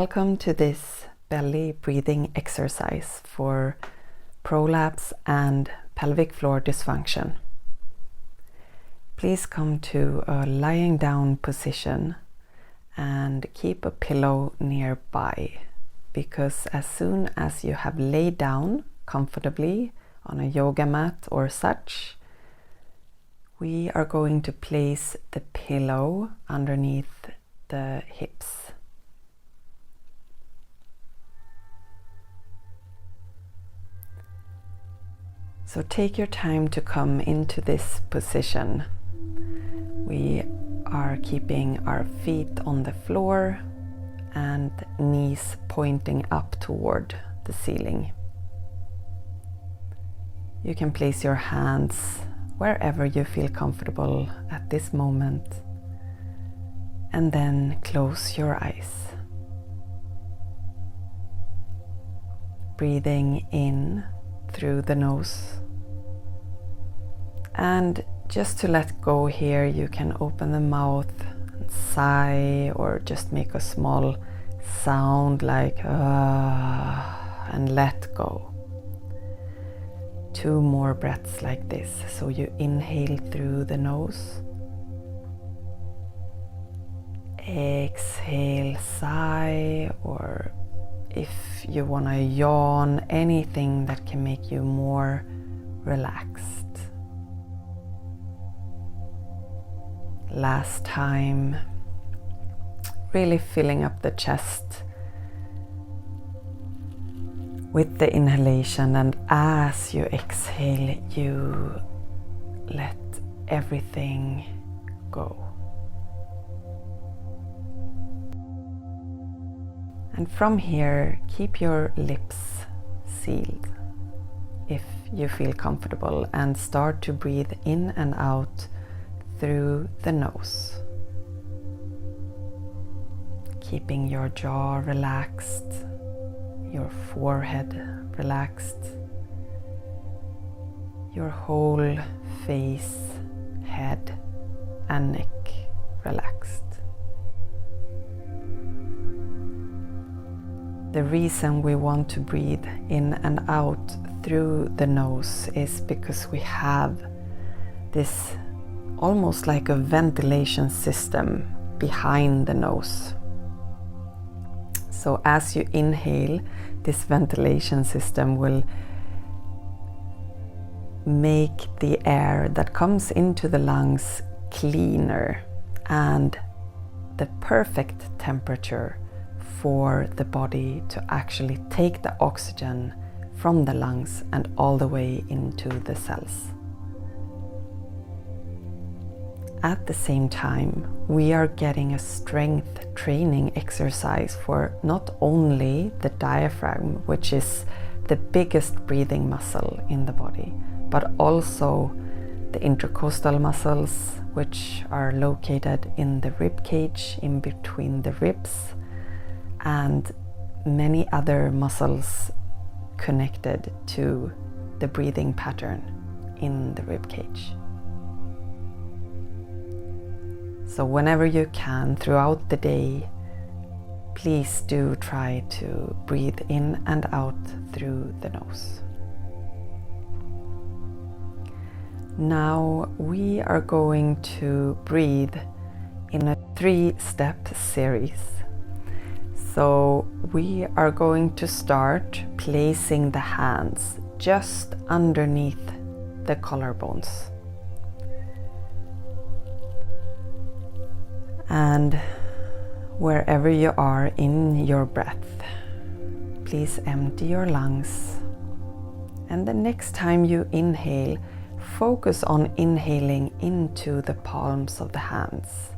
Welcome to this belly breathing exercise for prolapse and pelvic floor dysfunction. Please come to a lying down position and keep a pillow nearby, because as soon as you have laid down comfortably on a yoga mat or such, we are going to place the pillow underneath the hips. So take your time to come into this position. We are keeping our feet on the floor and knees pointing up toward the ceiling. You can place your hands wherever you feel comfortable at this moment, and then close your eyes. Breathing in through the nose. And just to let go here, you can open the mouth and sigh, or just make a small sound like and let go. 2 more breaths like this. So you inhale through the nose. Exhale, sigh, or if you want to yawn, anything that can make you more relaxed. Last time, really filling up the chest with the inhalation, and as you exhale, you let everything go. And from here, keep your lips sealed if you feel comfortable, and start to breathe in and out through the nose. Keeping your jaw relaxed, your forehead relaxed, your whole face, head and neck relaxed. The reason we want to breathe in and out through the nose is because we have this almost like a ventilation system behind the nose. So as you inhale, this ventilation system will make the air that comes into the lungs cleaner and the perfect temperature for the body to actually take the oxygen from the lungs and all the way into the cells. At the same time, we are getting a strength training exercise for not only the diaphragm, which is the biggest breathing muscle in the body, but also the intercostal muscles, which are located in the ribcage, in between the ribs, and many other muscles connected to the breathing pattern in the ribcage. So whenever you can throughout the day, please do try to breathe in and out through the nose. Now we are going to breathe in a 3-step series. So we are going to start placing the hands just underneath the collarbones. And wherever you are in your breath, please empty your lungs. And the next time you inhale, focus on inhaling into the palms of the hands.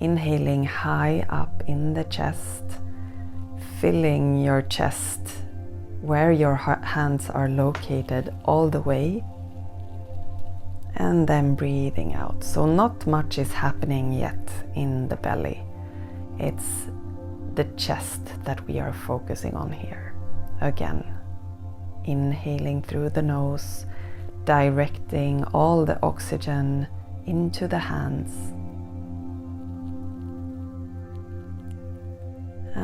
Inhaling high up in the chest, filling your chest where your hands are located all the way, and then breathing out. So not much is happening yet in the belly. It's the chest that we are focusing on here. Again, inhaling through the nose, directing all the oxygen into the hands.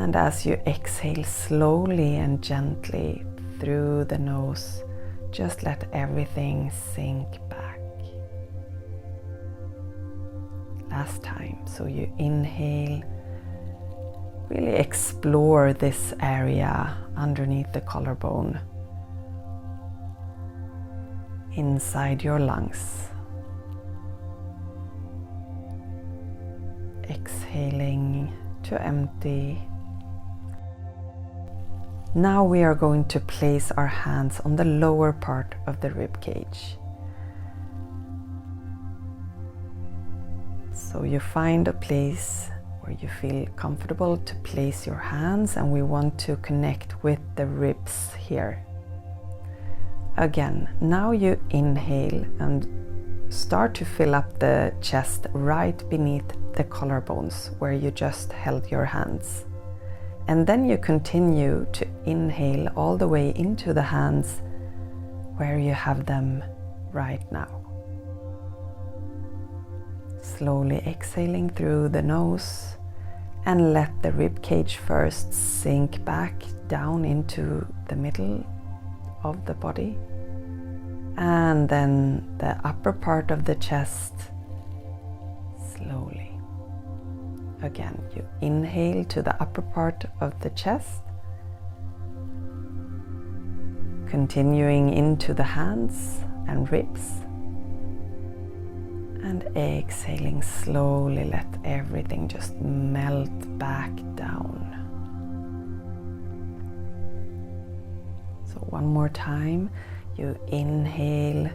And as you exhale slowly and gently through the nose, just let everything sink back. Last time, so you inhale, really explore this area underneath the collarbone, inside your lungs. Exhaling to empty. Now we are going to place our hands on the lower part of the rib cage. So you find a place where you feel comfortable to place your hands, and we want to connect with the ribs here. Again, now you inhale and start to fill up the chest right beneath the collarbones where you just held your hands. And then you continue to inhale all the way into the hands where you have them right now. Slowly exhaling through the nose, and let the rib cage first sink back down into the middle of the body, and then the upper part of the chest slowly. Again, you inhale to the upper part of the chest, continuing into the hands and ribs, and exhaling slowly, let everything just melt back down. So one more time, you inhale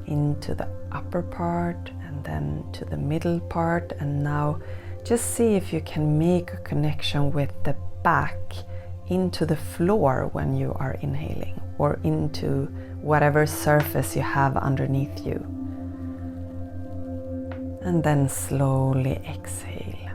into the upper part and then to the middle part, and now just see if you can make a connection with the back into the floor when you are inhaling, or into whatever surface you have underneath you. And then slowly exhale.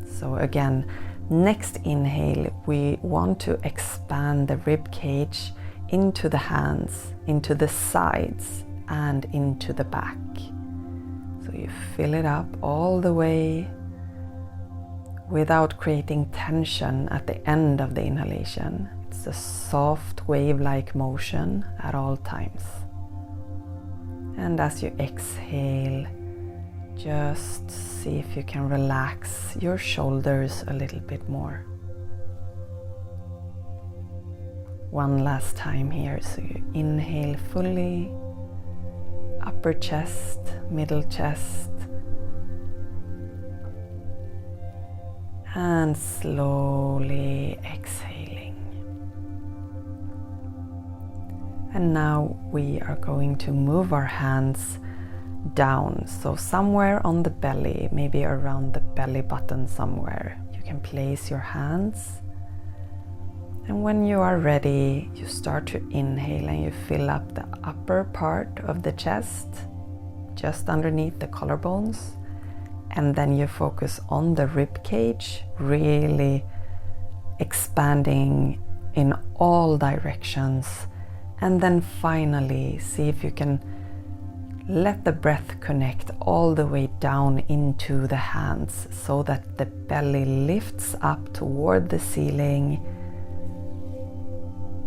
So again, next inhale, we want to expand the rib cage into the hands, into the sides, and into the back. So you fill it up all the way without creating tension at the end of the inhalation. It's a soft wave-like motion at all times. And as you exhale, just see if you can relax your shoulders a little bit more. One last time here, so you inhale fully, upper chest, middle chest, and slowly exhaling. And now we are going to move our hands down, so somewhere on the belly, maybe around the belly button somewhere, you can place your hands. And when you are ready, you start to inhale and you fill up the upper part of the chest, just underneath the collarbones. And then you focus on the rib cage, really expanding in all directions. And then finally, see if you can let the breath connect all the way down into the hands, so that the belly lifts up toward the ceiling.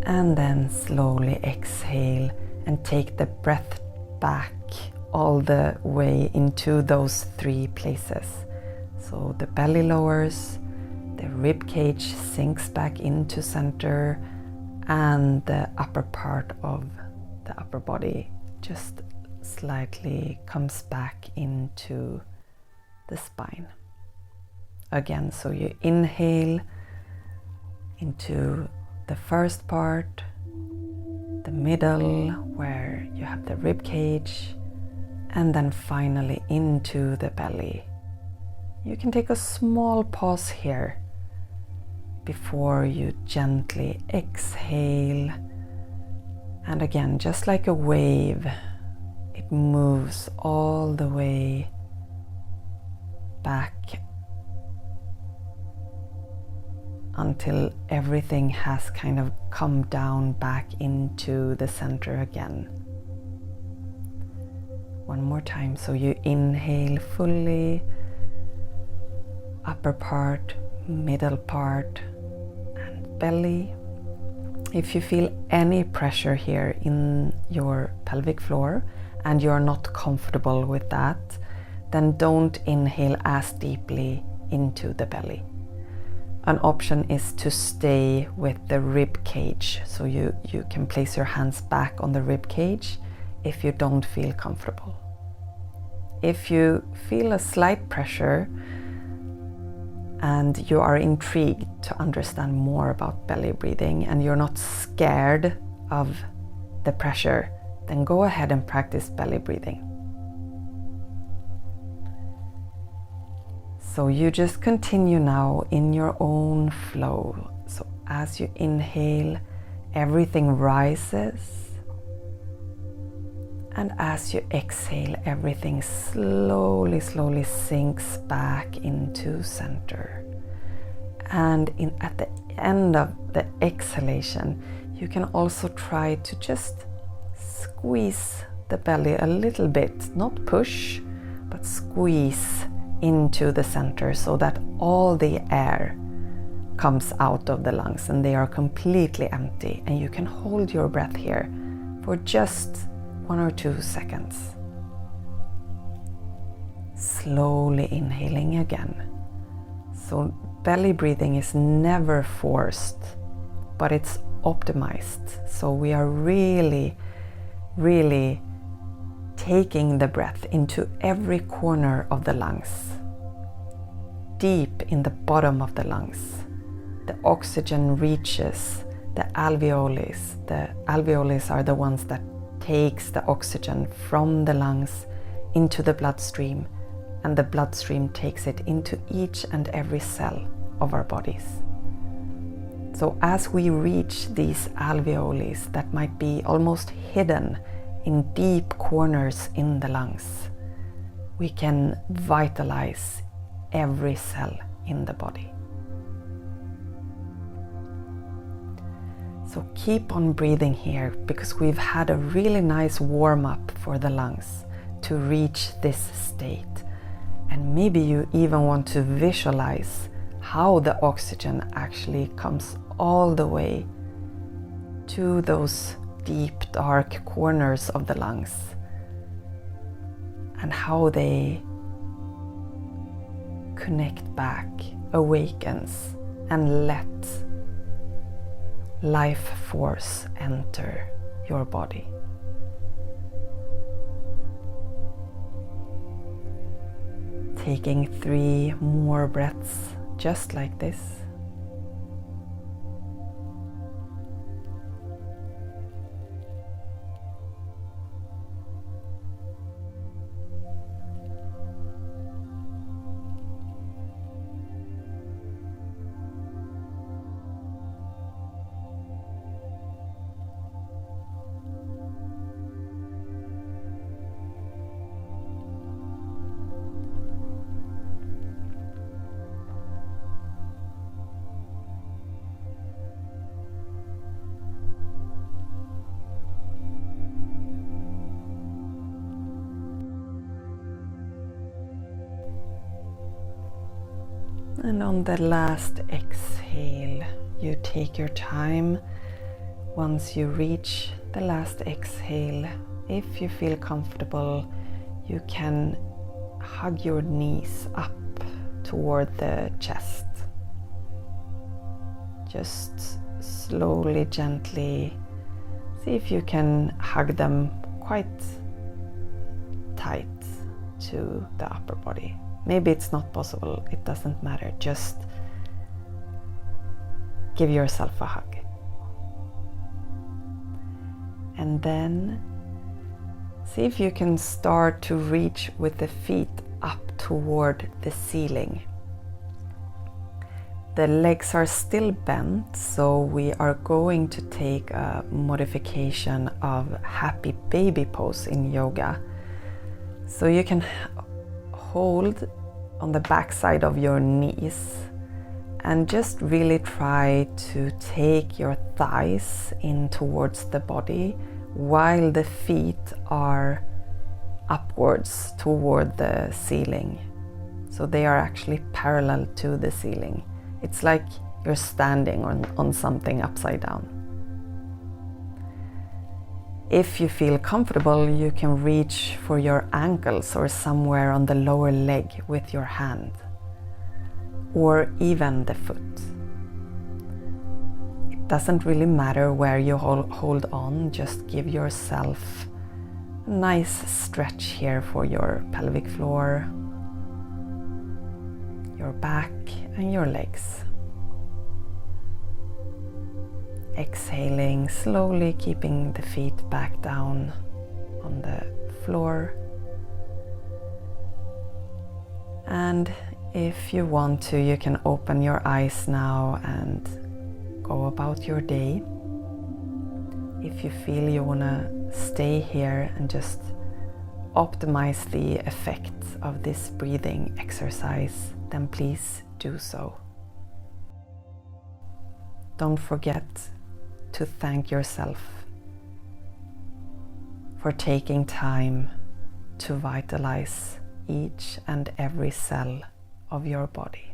And then slowly exhale and take the breath back all the way into those three places. So the belly lowers, the rib cage sinks back into center, and the upper part of the upper body just slightly comes back into the spine. Again, so you inhale into the first part, the middle where you have the rib cage, and then finally into the belly. You can take a small pause here before you gently exhale. And again, just like a wave, it moves all the way back until everything has kind of come down back into the center again. One more time, so you inhale fully, upper part, middle part, and belly. If you feel any pressure here in your pelvic floor and you're not comfortable with that, then don't inhale as deeply into the belly. An option is to stay with the rib cage, so you can place your hands back on the rib cage if you don't feel comfortable. If you feel a slight pressure and you are intrigued to understand more about belly breathing and you're not scared of the pressure, then go ahead and practice belly breathing. So you just continue now in your own flow. So as you inhale, everything rises. And as you exhale, everything slowly sinks back into center. And at the end of the exhalation, you can also try to just squeeze the belly a little bit, not push, but squeeze into the center so that all the air comes out of the lungs and they are completely empty. And you can hold your breath here for just 1 or 2 seconds. Slowly inhaling again. So belly breathing is never forced, but it's optimized. So we are really taking the breath into every corner of the lungs, deep in the bottom of the lungs. The oxygen reaches the alveoles. The alveoles are the ones that takes the oxygen from the lungs into the bloodstream, and the bloodstream takes it into each and every cell of our bodies. So as we reach these alveoles that might be almost hidden in deep corners in the lungs, we can vitalize every cell in the body. So keep on breathing here, because we've had a really nice warm-up for the lungs to reach this state. And maybe you even want to visualize how the oxygen actually comes all the way to those deep, dark corners of the lungs, and how they connect back, awakens, and let life force enter your body. Taking 3 more breaths just like this. And on the last exhale, you take your time. Once you reach the last exhale, if you feel comfortable, you can hug your knees up toward the chest. Just slowly, gently, see if you can hug them quite tight to the upper body. Maybe it's not possible, it doesn't matter. Just give yourself a hug. And then see if you can start to reach with the feet up toward the ceiling. The legs are still bent, so we are going to take a modification of happy baby pose in yoga. So you can hold on the back side of your knees and just really try to take your thighs in towards the body while the feet are upwards toward the ceiling. so they are actually parallel to the ceiling. It's like you're standing on something upside down. If you feel comfortable, you can reach for your ankles or somewhere on the lower leg with your hand, or even the foot. It doesn't really matter where you hold on, just give yourself a nice stretch here for your pelvic floor, your back and your legs. Exhaling slowly, keeping the feet back down on the floor. And if you want to, you can open your eyes now and go about your day. If you feel you want to stay here and just optimize the effects of this breathing exercise, then please do so. Don't forget to thank yourself for taking time to vitalize each and every cell of your body.